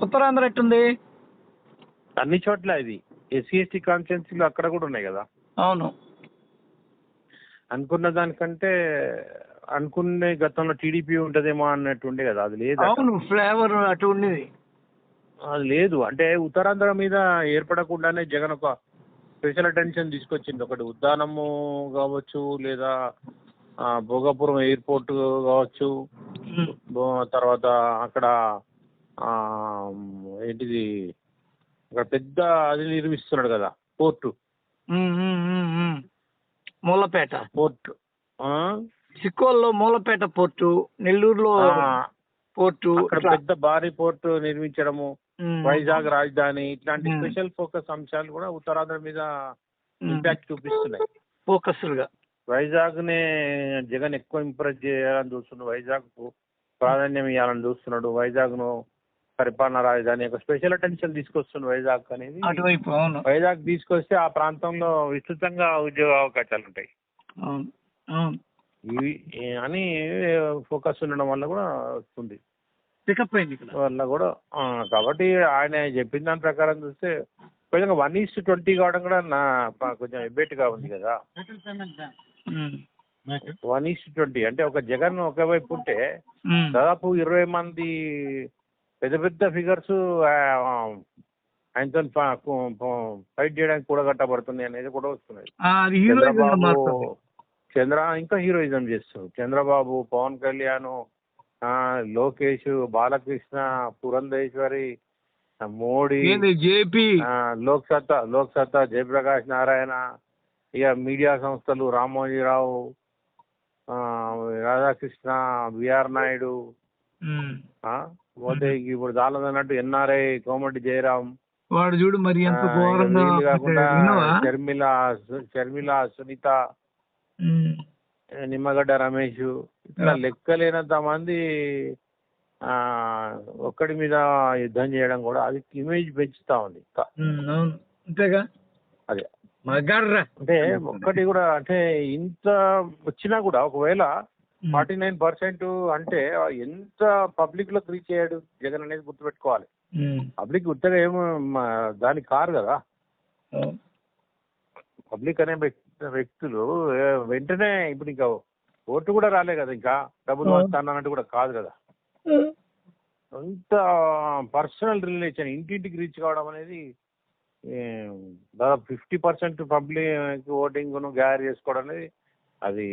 ఉత్తరాంధ్ర ఎట్టుంది? అన్ని చోట్ల ఇది ఎస్సీ ఎస్టీ కాన్స్టిట్యున్సీలు అక్కడ కూడా ఉన్నాయి కదా. అవును. అనుకున్న దానికంటే అనుకునే గతంలో టీడీపీ ఉంటదేమో అన్నట్టు ఉండే కదా, అది లేదు. అవును, ఫ్లేవర్ అటు ఉండేది. అది లేదు. అంటే ఉత్తరాంధ్ర మీద ఏర్పడకుండానే జగన్ ఒక స్పెషల్ అటెన్షన్ తీసుకొచ్చింది. ఒకటి ఉద్దానము కావచ్చు, లేదా భోగాపురం ఎయిర్పోర్ట్ కావచ్చు, తర్వాత అక్కడ ఏంటిది అక్కడ పెద్ద అది నిర్మిస్తున్నాడు కదా పోర్టు, మూలపేట పోర్టు సిక్కోల్లో మూలపేట పోర్టు, నెల్లూరులో పోర్టు, అక్కడ పెద్ద భారీ పోర్టు నిర్మించడము, వైజాగ్ రాజధాని, ఇట్లాంటి స్పెషల్ ఫోకస్ అంశాలు కూడా ఉత్తరాంధ్ర మీద ఇంపాక్ట్ చూపిస్తున్నాయి. ఫోకస్ గా వైజాగ్ నే జగన్ ఎక్కువ ఇంప్రెస్ చేయాలని చూస్తున్నాడు, వైజాగ్ కు ప్రాధాన్యం ఇవ్వాలని చూస్తున్నాడు, వైజాగ్ ను పరిపాలనా రాజధాని ఒక స్పెషల్ అటెన్షన్ తీసుకొస్తున్నాడు వైజాగ్ అనేది. అటువైపు వైజాగ్ తీసుకొస్తే ఆ ప్రాంతంలో విస్తృతంగా ఉద్యోగ అవకాశాలు ఉంటాయి ఇవి అని ఫోకస్ ఉండడం వల్ల కూడా వస్తుంది వల్ల కూడా. కాబట్టి ఆయన చెప్పిన దాని ప్రకారం చూస్తే కొంచెం 1:20 కావడం కూడా కొంచెం ఎబ్బెట్టుగా ఉంది కదా. 1:20 అంటే ఒక జగన్ ఒకవైపు ఉంటే దాదాపు 20 మంది పెద్ద పెద్ద ఫిగర్స్ ఆయనతో ఫైట్ చేయడానికి కూడా కట్టబడుతుంది అనేది కూడా వస్తున్నాయి. ఇంకా హీరోయిజం చేస్తారు చంద్రబాబు, పవన్ కళ్యాణ్, లోకేష్, బాలకృష్ణ, పురంధేశ్వరి, మోడీ, జేపీ, లోక్సత్తా జయప్రకాష్ నారాయణ, ఇక మీడియా సంస్థలు రామోజీరావు, రాధాకృష్ణ, బిఆర్ నాయుడు, పోతే ఇప్పుడు చాలదన్నట్టు ఎన్ఆర్ఐ కోమటి జయరాం, వాడు చూడు మరి కాకుండా షర్మిల, సునీత, నిమ్మగడ్డ రమేష్, ఇట్లా లెక్కలేనంత మంది ఒక్కడి మీద యుద్ధం చేయడం కూడా అది ఇమేజ్ పెంచుతా ఉంది. అంతేగా అదే అంటే ఒక్కటి కూడా అంటే ఇంత వచ్చినా కూడా ఒకవేళ 49% అంటే ఎంత పబ్లిక్ లోకి రీచ్ అయ్యాడు జగన్ అనేది గుర్తుపెట్టుకోవాలి. పబ్లిక్ ఉత్తగా ఏమో దానికి కారు కదా. పబ్లిక్ అనే వ్యక్తులు వెంటనే ఇప్పుడు ఇంకా ఓటు కూడా రాలే కదా, ఇంకా డబ్బులు వస్తానన్నట్టు కూడా కాదు కదా. అంత పర్సనల్ రిలేషన్ ఇంటింటికి రీచ్ కావడం అనేది దాదాపు 50% పబ్లిక్ ఓటింగ్ గ్యాదర్ చేసుకోవడం అనేది అది